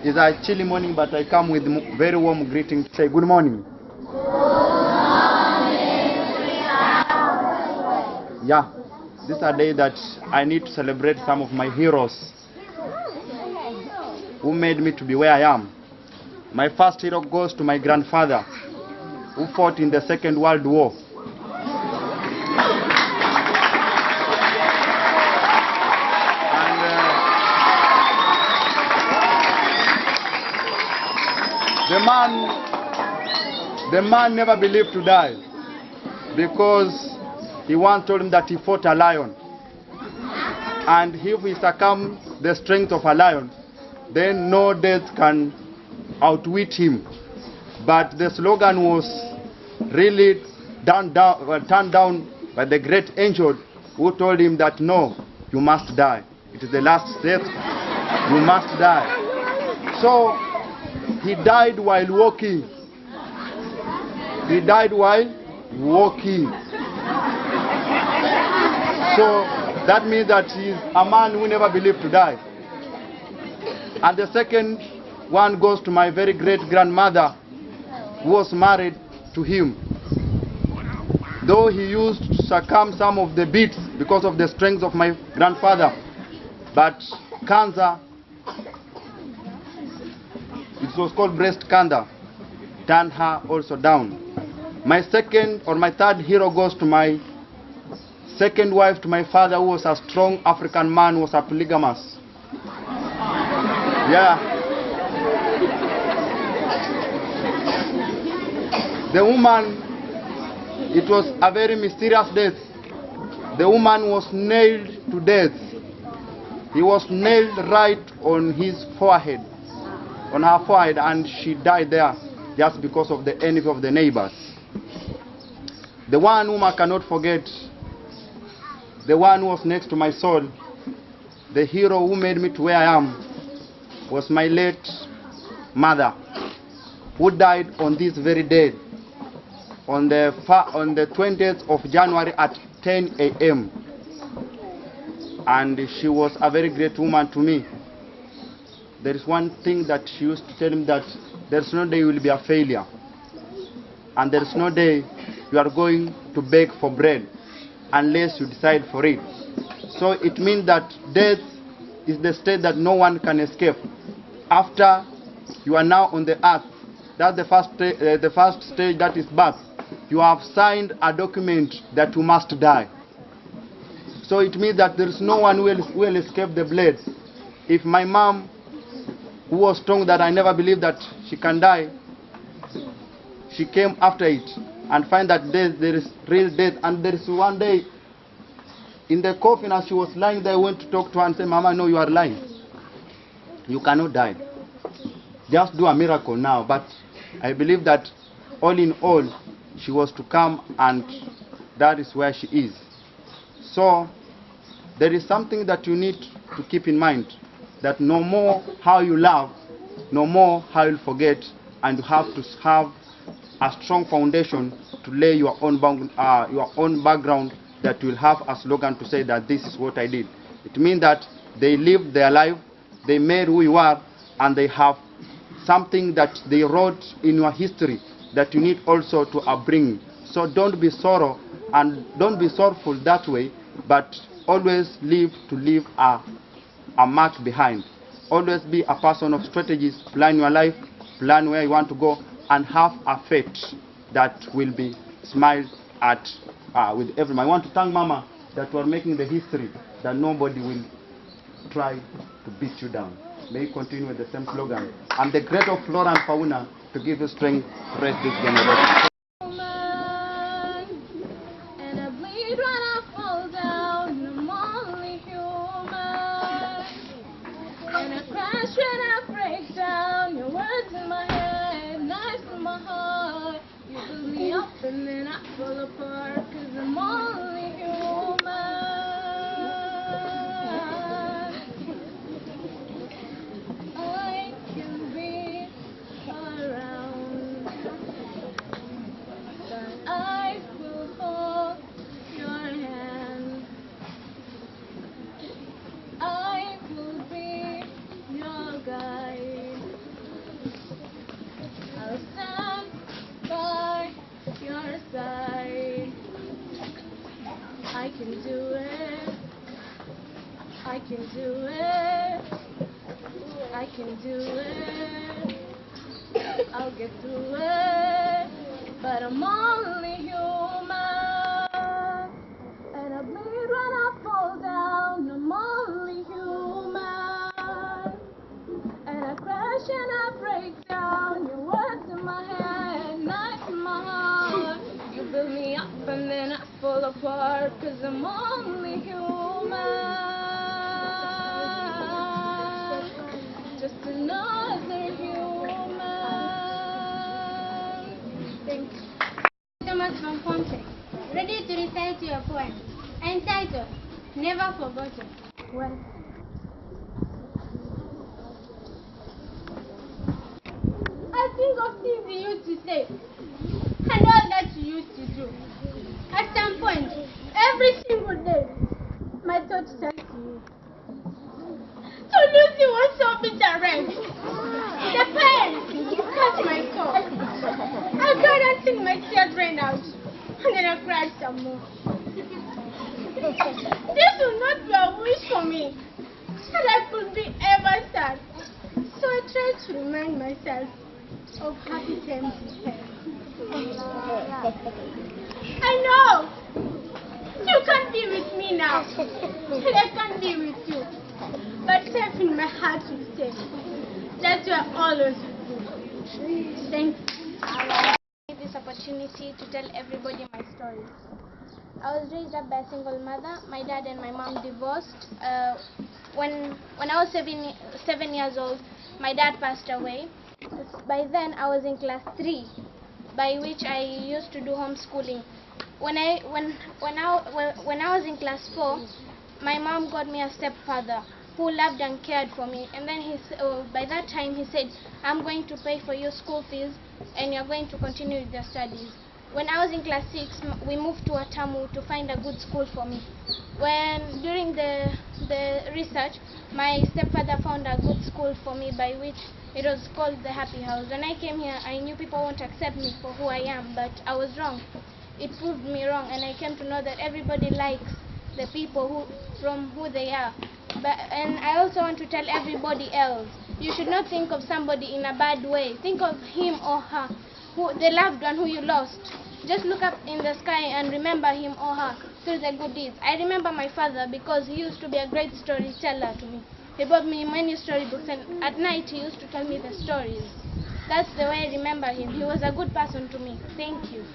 It's a chilly morning, but I come with very warm greeting to say good morning. Yeah, this is a day that I need to celebrate some of my heroes who made me to be where I am. My first hero goes to my grandfather, who fought in the Second World War. The man never believed to die, because he once told him that he fought a lion, and if he succumb the strength of a lion, then no death can outwit him. But the slogan was really turned down by the great angel, who told him that no, you must die. It is the last death. You must die. So he died while walking. He died while walking. So that means that he is a man who never believed to die. And the second one goes to my very great grandmother, who was married to him. Though he used to succumb some of the beats because of the strength of my grandfather, but cancer, it was called breast cancer, turned her also down. My third hero goes to my second wife, to my father, who was a strong African man, who was a polygamous. Yeah. The woman, it was a very mysterious death. The woman was nailed to death. He was nailed right on his forehead, on her forehead, and she died there just because of the envy of the neighbors. The one whom I cannot forget, the one who was next to my soul, the hero who made me to where I am, was my late mother, who died on this very day, on the 20th of January at 10 a.m. And she was a very great woman to me. There is one thing that she used to tell me, that there's no day you will be a failure, and there's no day you are going to beg for bread unless you decide for it. So it means that death is the state that no one can escape. After you are now on the earth, that's the first stage, that is birth. You have signed a document that you must die. So it means that there is no one who will escape the blade. If my mom, who was strong that I never believed that she can die, she came after it and find that there is real death. And there is one day in the coffin, as she was lying there, I went to talk to her and say, Mama, no, you are lying. You cannot die. Just do a miracle now. But I believe that all in all, she was to come, and that is where she is. So there is something that you need to keep in mind, that no more how you love, no more how you forget, and you have to have a strong foundation to lay your own background, that will have a slogan to say that this is what I did. It means that they lived their life, they made who you are, and they have something that they wrote in your history that you need also to bring. So don't be sorrow, and don't be sorrowful that way, but always leave a mark behind. Always be a person of strategies. Plan your life, plan where you want to go, and have a fate that will be smiled at with everyone. I want to thank Mama that you are making the history that nobody will try to beat you down. May you continue with the same slogan. I'm the great of flora and fauna to give you strength to raise this generation. And I bleed when I fall down, I'm only human. And I crash when I break down, your words in my head, knives in my heart. You build me up and then I fall apart, 'cause I'm only human. I can be around, but I will hold your hand. I will be your guide. can do it. I can do it. I'll get through it. But I'm only human. And I bleed when I fall down. I'm only human. And I crash and I break down. Your words in my head, knife in my heart. You build me up and then I fall apart. 'Cause I'm only human. Just another human. Thank you. Thomas from Ponte, ready to recite your poem, entitled Never Forgotten. Well, I think of things you used to say and all that you used to do. At some point, every single day, my thoughts turn to you. So Lucy was so bitter. The pain cut my soul. I cried until my tears ran out, and then I cried some more. This will not be a wish for me, and I could be ever sad. So I tried to remind myself of happy times we had. I know you can't be with me now, and I can't be with you. But safe in my heart will stay. That's where always will be. Thank you. I take this opportunity to tell everybody my story. I was raised up by a single mother. My dad and my mom divorced. When I was 7 years old, my dad passed away. By then, I was in class 3, by which I used to do homeschooling. When I was in class 4, my mom got me a stepfather who loved and cared for me. And then by that time he said, I'm going to pay for your school fees and you're going to continue with your studies. When I was in class 6, we moved to Atamu to find a good school for me. During the research, my stepfather found a good school for me, by which it was called the Happy House. When I came here, I knew people won't accept me for who I am, but I was wrong. It proved me wrong, and I came to know that everybody likes the people from who they are. And I also want to tell everybody else, you should not think of somebody in a bad way. Think of him or her, the loved one who you lost. Just look up in the sky and remember him or her through the good deeds. I remember my father because he used to be a great storyteller to me. He bought me many storybooks, and at night he used to tell me the stories. That's the way I remember him. He was a good person to me. Thank you.